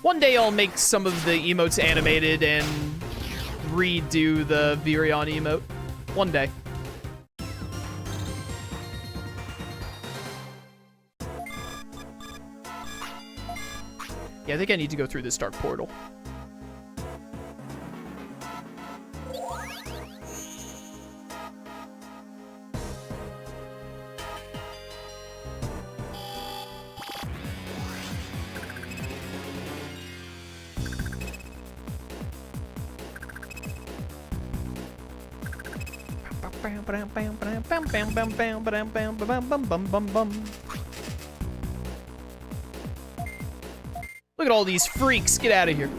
One day I'll make some of the emotes animated and redo the Virion emote. One day. Yeah, I think I need to go through this dark portal. Look at all these freaks. Get out of here.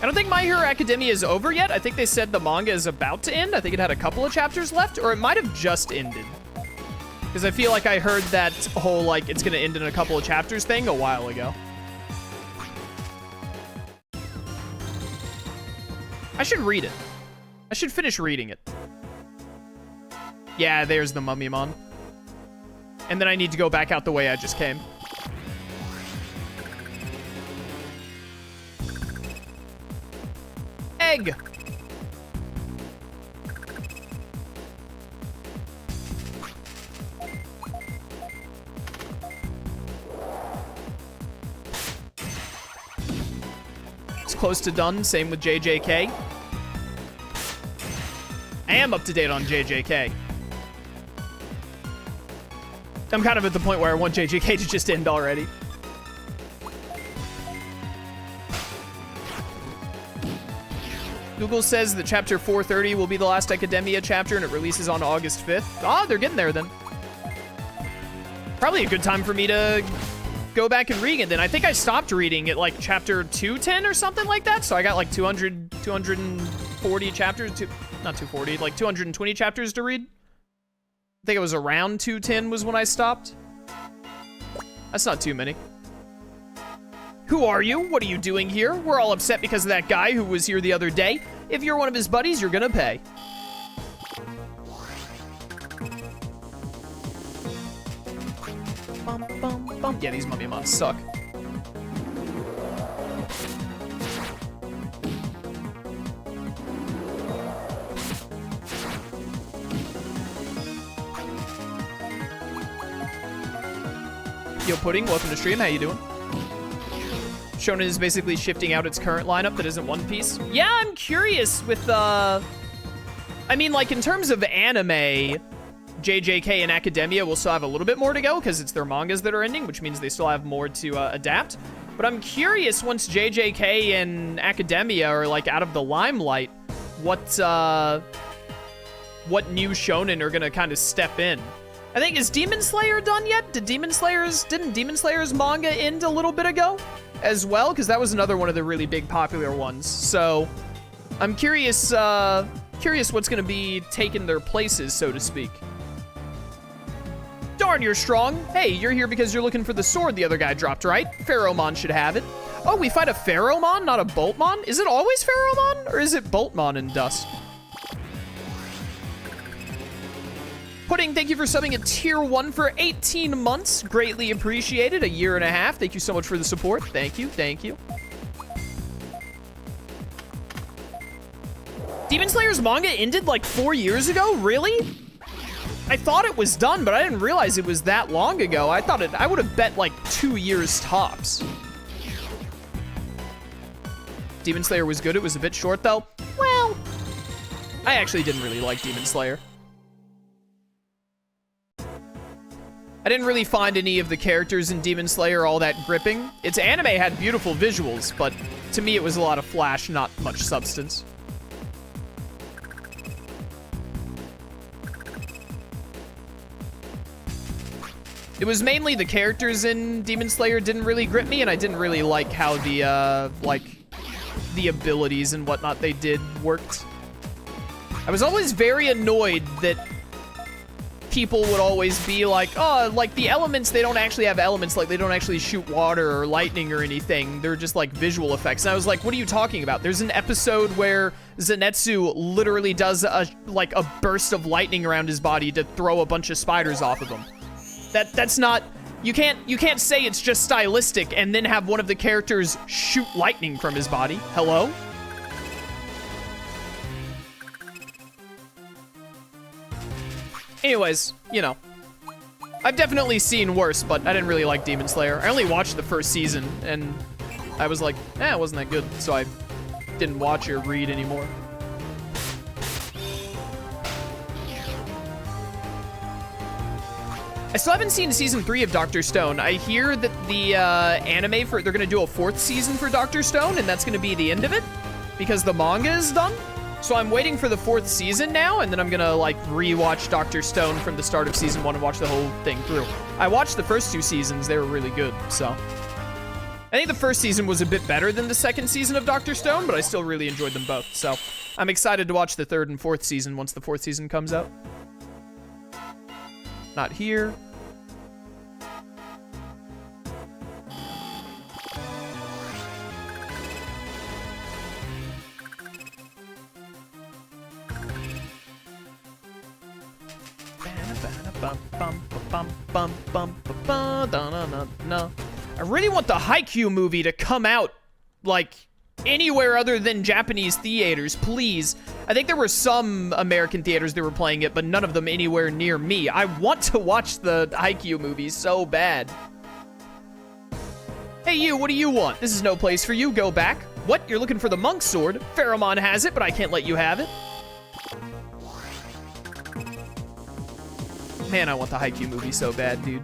I don't think My Hero Academia is over yet. I think they said the manga is about to end. I think it had a couple of chapters left, or it might have just ended. Because I feel like I heard that whole, like, it's going to end in a couple of chapters thing a while ago. I should read it. I should finish reading it. Yeah, there's the Mummymon. And then I need to go back out the way I just came. Egg! It's close to done. Same with JJK. I am up to date on JJK. I'm kind of at the point where I want JJK to just end already. Google says that chapter 430 will be the last Academia chapter and it releases on August 5th. Ah, they're getting there then. Probably a good time for me to go back and read it then. I think I stopped reading at like chapter 210 or something like that. So I got like 240 chapters, not 240, like 220 chapters to read. I think it was around 210 was when I stopped. That's not too many. Who are you? What are you doing here? We're all upset because of that guy who was here the other day. If you're one of his buddies, you're gonna pay. Bum, bum, bum. Yeah, these Mummymons suck. Yo, Pudding, welcome to stream. How you doing? Shonen is basically shifting out its current lineup that isn't One Piece. Yeah, I'm curious with, I mean, like, in terms of anime, JJK and Academia will still have a little bit more to go because it's their mangas that are ending, which means they still have more to adapt. But I'm curious, once JJK and Academia are, like, out of the limelight, what new shonen are gonna kind of step in. I think, is Demon Slayer done yet? Didn't Demon Slayer's manga end a little bit ago as well? Because that was another one of the really big popular ones. So I'm curious, curious what's going to be taking their places, so to speak. Darn, you're strong. Hey, you're here because you're looking for the sword the other guy dropped, right? Pharoahmon should have it. Oh, we fight a Pharoahmon, not a Boltmon? Is it always Pharoahmon, or is it Boltmon in Dusk? Pudding, thank you for subbing at tier 1 for 18 months. Greatly appreciated. A year and a half. Thank you so much for the support. Thank you. Thank you. Demon Slayer's manga ended like 4 years ago? Really? I thought it was done, but I didn't realize it was that long ago. I thought I would have bet like 2 years tops. Demon Slayer was good. It was a bit short though. Well, I actually didn't really like Demon Slayer. I didn't really find any of the characters in Demon Slayer all that gripping. Its anime had beautiful visuals, but to me it was a lot of flash, not much substance. It was mainly the characters in Demon Slayer didn't really grip me, and I didn't really like how the, the abilities and whatnot they did worked. I was always very annoyed that people would always be like, oh, like the elements, they don't actually have elements, like they don't actually shoot water or lightning or anything. They're just like visual effects. And I was like, what are you talking about? There's an episode where Zenitsu literally does a burst of lightning around his body to throw a bunch of spiders off of him. That's not You can't say it's just stylistic and then have one of the characters shoot lightning from his body. Hello? Anyways, you know. I've definitely seen worse, but I didn't really like Demon Slayer. I only watched the first season, and I was like, it wasn't that good, so I didn't watch or read anymore. I still haven't seen season 3 of Dr. Stone. I hear that the anime they're gonna do a 4th season for Dr. Stone, and that's gonna be the end of it, because the manga is done. So I'm waiting for the 4th season now, and then I'm gonna like rewatch Dr. Stone from the start of season 1 and watch the whole thing through. I watched the first 2 seasons, they were really good, so. I think the first season was a bit better than the second season of Dr. Stone, but I still really enjoyed them both, so. I'm excited to watch the 3rd and 4th season once the 4th season comes out. Not here. I really want the Haikyuu movie to come out, like, anywhere other than Japanese theaters, please. I think there were some American theaters that were playing it, but none of them anywhere near me. I want to watch the Haikyuu movie so bad. Hey you, what do you want? This is no place for you, go back. What, you're looking for the monk sword? Pharoahmon has it, but I can't let you have it. Man, I want the Haikyuu movie so bad, dude.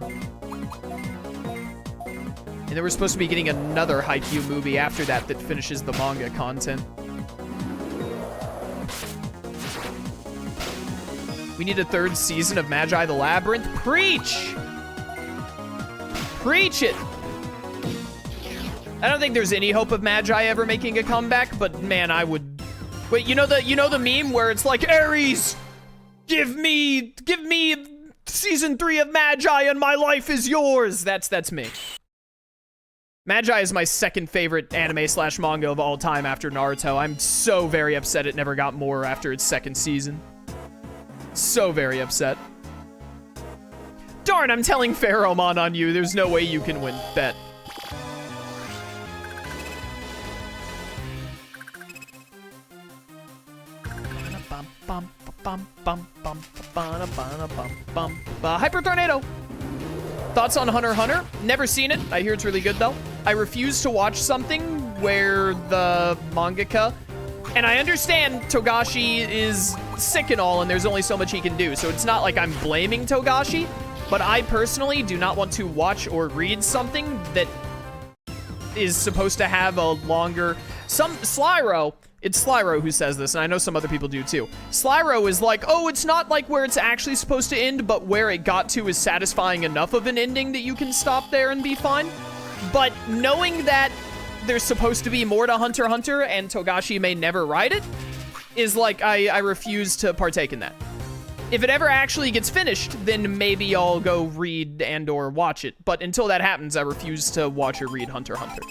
And then we're supposed to be getting another Haikyuu movie after that that finishes the manga content. We need a 3rd season of Magi the Labyrinth. Preach! Preach it! I don't think there's any hope of Magi ever making a comeback, but man, I would... Wait, you know the meme where it's like, Ares, give me season 3 of Magi and my life is yours. That's me. Magi is my 2nd favorite anime / manga of all time after Naruto. I'm so very upset it never got more after its 2nd season. So very upset. Darn, I'm telling Pharoahmon on you. There's no way you can win. Bet. Hyper Tornado. Thoughts on Hunter x Hunter? Never seen it. I hear it's really good though. I refuse to watch something where the mangaka, and I understand Togashi is sick and all and there's only so much he can do, so it's not like I'm blaming Togashi, but I personally do not want to watch or read something that is supposed to have a longer... It's Slyro who says this, and I know some other people do too. Slyro is like, oh, it's not like where it's actually supposed to end, but where it got to is satisfying enough of an ending that you can stop there and be fine. But knowing that there's supposed to be more to Hunter x Hunter and Togashi may never write it, is like, I refuse to partake in that. If it ever actually gets finished, then maybe I'll go read and or watch it. But until that happens, I refuse to watch or read Hunter x Hunter.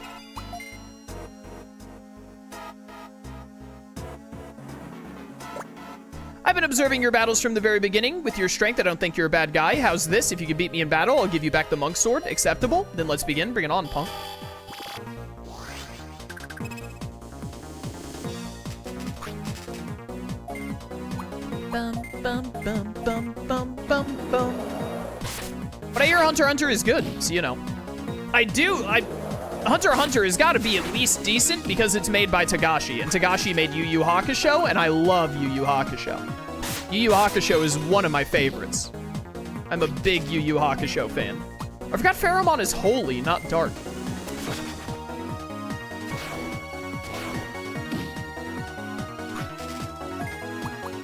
I've been observing your battles from the very beginning. With your strength, I don't think you're a bad guy. How's this? If you can beat me in battle, I'll give you back the monk sword. Acceptable? Then let's begin. Bring it on, punk. But I hear Hunter x Hunter is good, so you know. Hunter x Hunter has got to be at least decent because it's made by Togashi, and Togashi made Yu Yu Hakusho, and I love Yu Yu Hakusho. Yu Yu Hakusho is one of my favorites. I'm a big Yu Yu Hakusho fan. I forgot Pharoahmon is holy, not dark.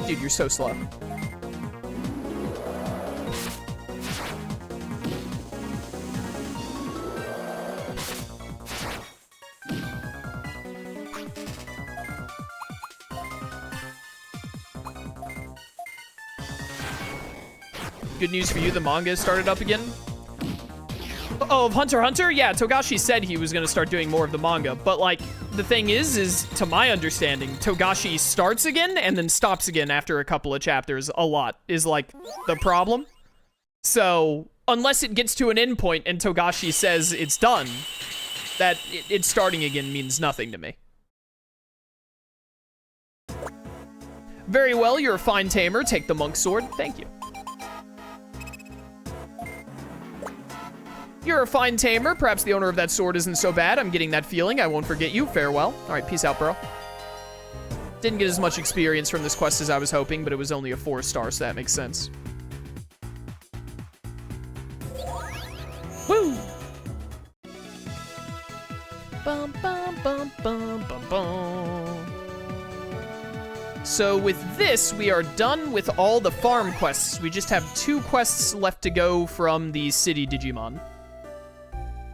Dude, you're so slow. Good news for you, the manga has started up again. Oh, of Hunter x Hunter? Yeah, Togashi said he was going to start doing more of the manga, but like, the thing is to my understanding, Togashi starts again and then stops again after a couple of chapters a lot, is like the problem. So, unless it gets to an endpoint and Togashi says it's done, that it's starting again means nothing to me. Very well, you're a fine tamer. Take the monk sword. Thank you. You're a fine tamer. Perhaps the owner of that sword isn't so bad. I'm getting that feeling. I won't forget you. Farewell. All right, peace out, bro. Didn't get as much experience from this quest as I was hoping, but it was only a 4-star, so that makes sense. Woo! Bum, bum, bum, bum, bum, bum. So with this, we are done with all the farm quests. We just have 2 quests left to go from the city Digimon.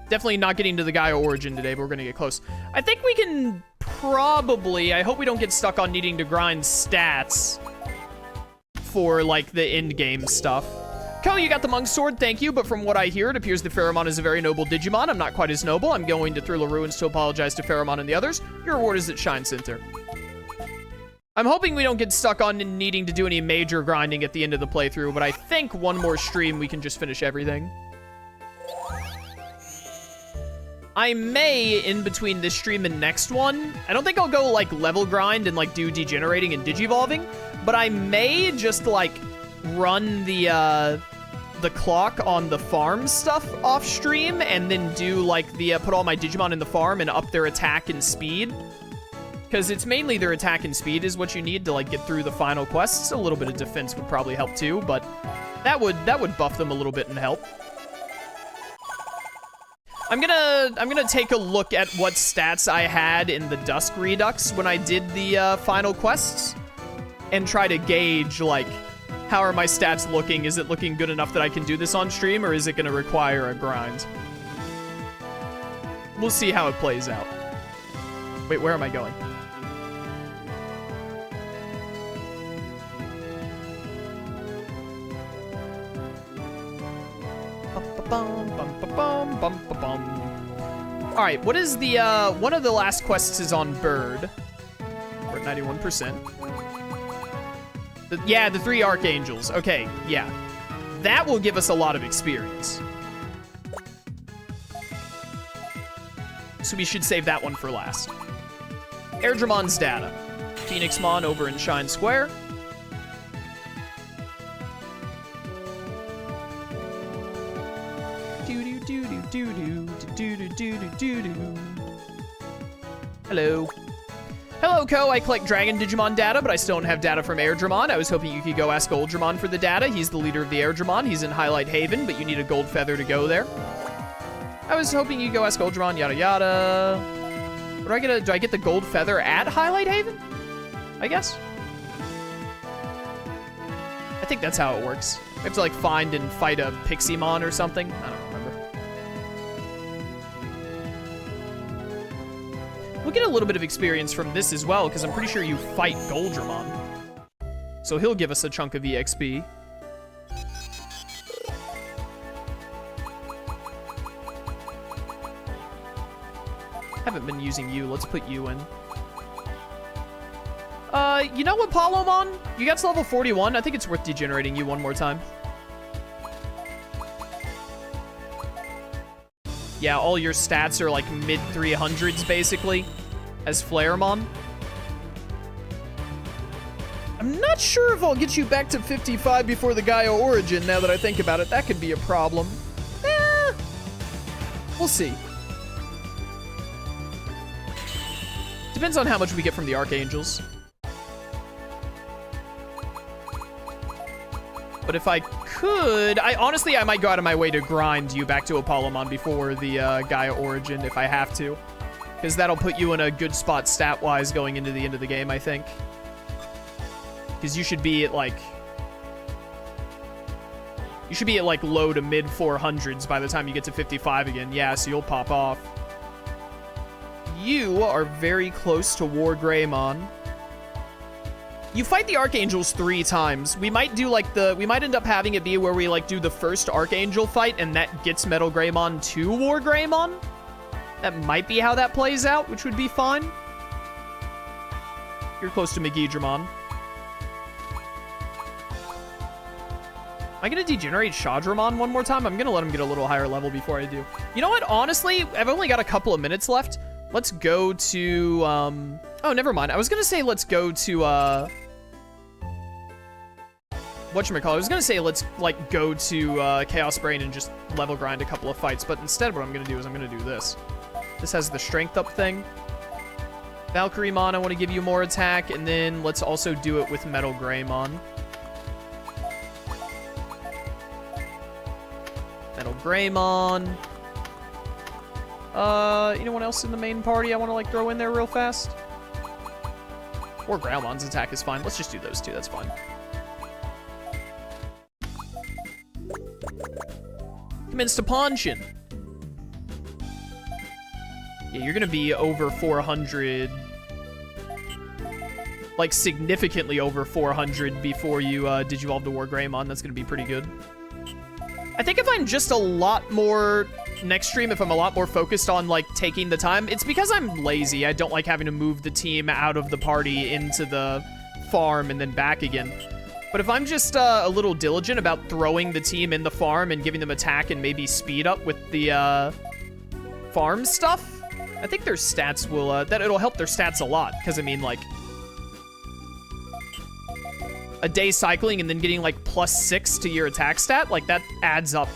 Definitely not getting to the Gaia Origin today, but we're going to get close. I think we can probably... I hope we don't get stuck on needing to grind stats for, like, the end-game stuff. Ko, you got the monk sword, thank you, but from what I hear, it appears that Pharoahmon is a very noble Digimon. I'm not quite as noble. I'm going to Thriller Ruins to apologize to Pharoahmon and the others. Your reward is at Shine Center. I'm hoping we don't get stuck on needing to do any major grinding at the end of the playthrough, but I think one more stream we can just finish everything. I may, in between this stream and next one, I don't think I'll go, like, level grind and, like, do degenerating and digivolving, but I may just, like, run the clock on the farm stuff off stream and then do, like, put all my Digimon in the farm and up their attack and speed. Because it's mainly their attack and speed is what you need to, like, get through the final quests. A little bit of defense would probably help, too, but that would buff them a little bit and help. I'm gonna take a look at what stats I had in the Dusk Redux when I did the final quests and try to gauge, like, how are my stats looking? Is it looking good enough that I can do this on stream, or is it gonna require a grind? We'll see how it plays out. Wait, where am I going? All right, what is the, one of the last quests is on Bird. We're at 91%. Yeah, the 3 Archangels. Okay, yeah. That will give us a lot of experience. So we should save that one for last. Airdramon's data. Phoenixmon over in Shine Square. Hello. Hello, Ko. I collect Dragon Digimon data, but I still don't have data from Airdramon. I was hoping you could go ask Goldramon for the data. He's the leader of the Airdramon. He's in Highlight Haven, but you need a gold feather to go there. I was hoping you could go ask Goldramon, yada yada. What do I get the gold feather at Highlight Haven? I guess. I think that's how it works. We have to, like, find and fight a Piximon or something. I don't remember. We'll get a little bit of experience from this as well, because I'm pretty sure you fight Goldramon. So he'll give us a chunk of EXP. Haven't been using you. Let's put you in. You know what, Pharoahmon? You got to level 41. I think it's worth degenerating you one more time. Yeah, all your stats are like mid 300s basically as Pharoahmon. I'm not sure if I'll get you back to 55 before the Gaia Origin now that I think about it. That could be a problem. We'll see. Depends on how much we get from the Archangels. But if I could, honestly, I might go out of my way to grind you back to a Pharoahmon before the Gaia Origin if I have to. Because that'll put you in a good spot stat-wise going into the end of the game, I think. Because you should be at, like... You should be at, like, low to mid 400s by the time you get to 55 again. Yeah, so you'll pop off. You are very close to War Greymon. You fight the Archangels 3 times. We might do, like, we might end up having it be where we, like, do the first Archangel fight, and that gets Metal Greymon to War Greymon. That might be how that plays out, which would be fine. You're close to Megidramon. I gonna degenerate Shadramon one more time? I'm gonna let him get a little higher level before I do. You know what? Honestly, I've only got a couple of minutes left. Let's go to, oh, never mind. I was gonna say let's go to, whatchamacallit? I was gonna say let's, like, go to, Chaos Brain and just level grind a couple of fights, but instead what I'm gonna do is I'm gonna do this. This has the strength up thing. Valkyriemon, I want to give you more attack, and then let's also do it with Metal Greymon. Metal Greymon. Anyone else in the main party I want to, like, throw in there real fast? Or Growlmon's attack is fine. Let's just do those two. That's fine. Commence to Ponshin. Yeah, you're gonna be over 400, like significantly over 400 before you digivolve to War Greymon. That's gonna be pretty good. I think if I'm just a lot more, next stream, if I'm a lot more focused on like taking the time, it's because I'm lazy. I don't like having to move the team out of the party into the farm and then back again. But if I'm just a little diligent about throwing the team in the farm and giving them attack and maybe speed up with the farm stuff, I think their stats will, that it'll help their stats a lot. Because, I mean, like, a day cycling and then getting, like, +6 to your attack stat, like, that adds up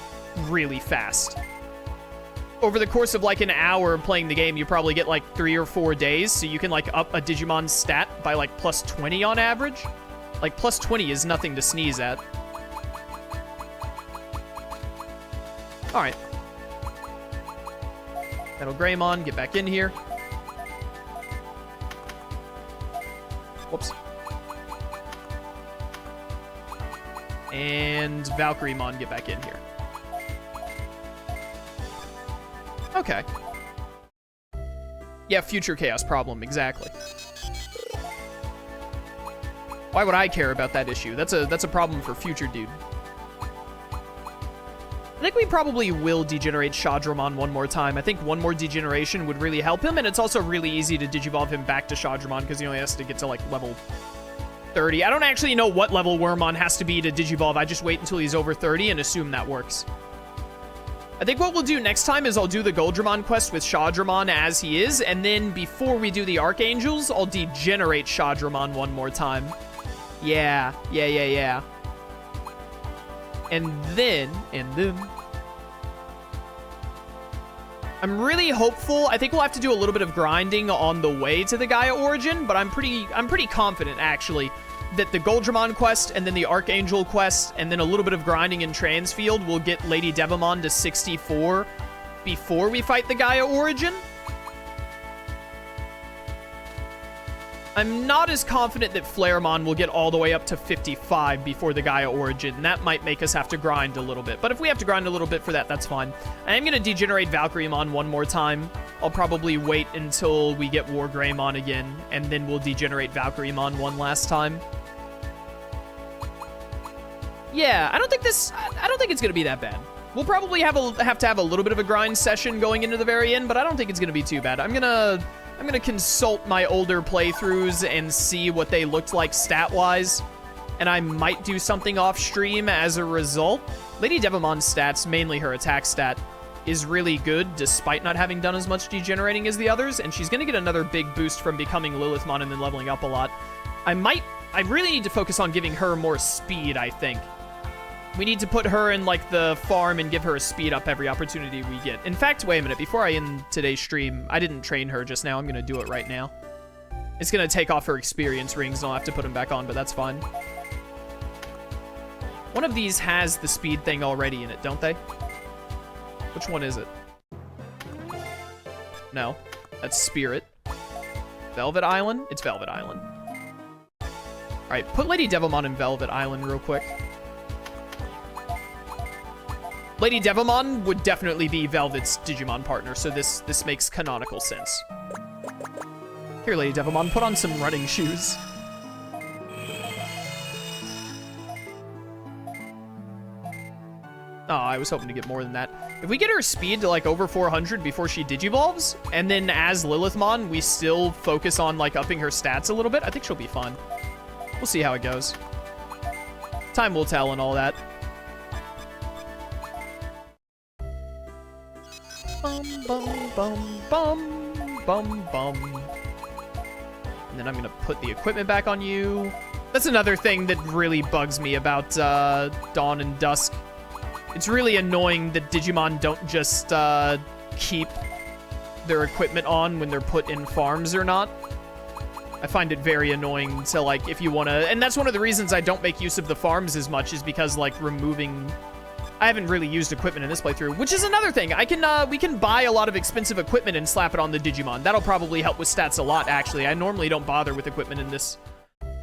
really fast. Over the course of, like, an hour of playing the game, you probably get, like, 3 or 4 days. So you can, like, up a Digimon's stat by, like, +20 on average. Like, +20 is nothing to sneeze at. Alright. Metal Greymon, get back in here. Whoops. And Valkyriemon, get back in here. Okay. Yeah, future chaos problem, exactly. Why would I care about that issue? That's a problem for future dude. I think we probably will degenerate Shadramon one more time. I think one more degeneration would really help him, and it's also really easy to digivolve him back to Shadramon because he only has to get to, like, level 30. I don't actually know what level Wormmon has to be to digivolve. I just wait until he's over 30 and assume that works. I think what we'll do next time is I'll do the Goldramon quest with Shadramon as he is, and then before we do the Archangels, I'll degenerate Shadramon one more time. Yeah. And then, I'm really hopeful. I think we'll have to do a little bit of grinding on the way to the Gaia origin, but I'm pretty confident, actually, that the Goldramon quest and then the Archangel quest and then a little bit of grinding in Transfield will get Lady Devamon to 64 before we fight the Gaia origin. I'm not as confident that Pharoahmon will get all the way up to 55 before the Gaia origin, and that might make us have to grind a little bit. But if we have to grind a little bit for that, that's fine. I am going to degenerate Valkyriemon one more time. I'll probably wait until we get War Greymon again, and then we'll degenerate Valkyriemon one last time. Yeah, I don't think it's going to be that bad. We'll probably have to have a little bit of a grind session going into the very end, but I don't think it's going to be too bad. I'm gonna consult my older playthroughs and see what they looked like stat-wise, and I might do something off-stream as a result. Lady Devamon's stats, mainly her attack stat, is really good despite not having done as much degenerating as the others, and she's going to get another big boost from becoming Lilithmon and then leveling up a lot. I really need to focus on giving her more speed, I think. We need to put her in, like, the farm and give her a speed up every opportunity we get. In fact, wait a minute. Before I end today's stream, I didn't train her just now. I'm going to do it right now. It's going to take off her experience rings, and I'll have to put them back on, but that's fine. One of these has the speed thing already in it, don't they? Which one is it? No. That's Spirit. Velvet Island? It's Velvet Island. Alright, put Lady Devamon in Velvet Island real quick. Lady Devamon would definitely be Velvet's Digimon partner, so this makes canonical sense. Here, Lady Devamon, put on some running shoes. Oh, I was hoping to get more than that. If we get her speed to, like, over 400 before she digivolves, and then as Lilithmon, we still focus on, like, upping her stats a little bit, I think she'll be fun. We'll see how it goes. Time will tell and all that. Bum, bum, bum, bum, bum, bum. And then I'm gonna put the equipment back on you. That's another thing that really bugs me about Dawn and Dusk. It's really annoying that Digimon don't just keep their equipment on when they're put in farms or not. I find it very annoying to, like, if you want to... And that's one of the reasons I don't make use of the farms as much, is because, like, removing... I haven't really used equipment in this playthrough, which is another thing. We can buy a lot of expensive equipment and slap it on the Digimon. That'll probably help with stats a lot, actually. I normally don't bother with equipment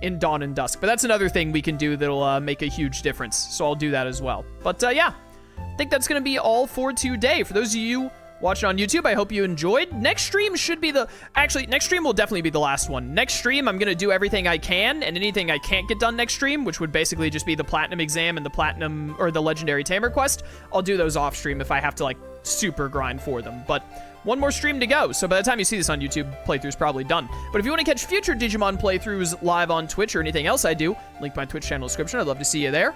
in Dawn and Dusk, but that's another thing we can do that'll make a huge difference, so I'll do that as well. But, yeah, I think that's going to be all for today. For those of you watching on YouTube, I hope you enjoyed. Next stream should be next stream will definitely be the last one. Next stream, I'm going to do everything I can, and anything I can't get done next stream, which would basically just be the Platinum exam and the Platinum, or the Legendary Tamer quest, I'll do those off stream if I have to, like, super grind for them. But one more stream to go, so by the time you see this on YouTube, playthrough's probably done. But if you want to catch future Digimon playthroughs live on Twitch or anything else I do, link my Twitch channel description. I'd love to see you there.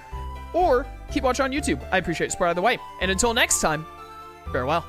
Or keep watching on YouTube. I appreciate your support either way. And until next time, farewell.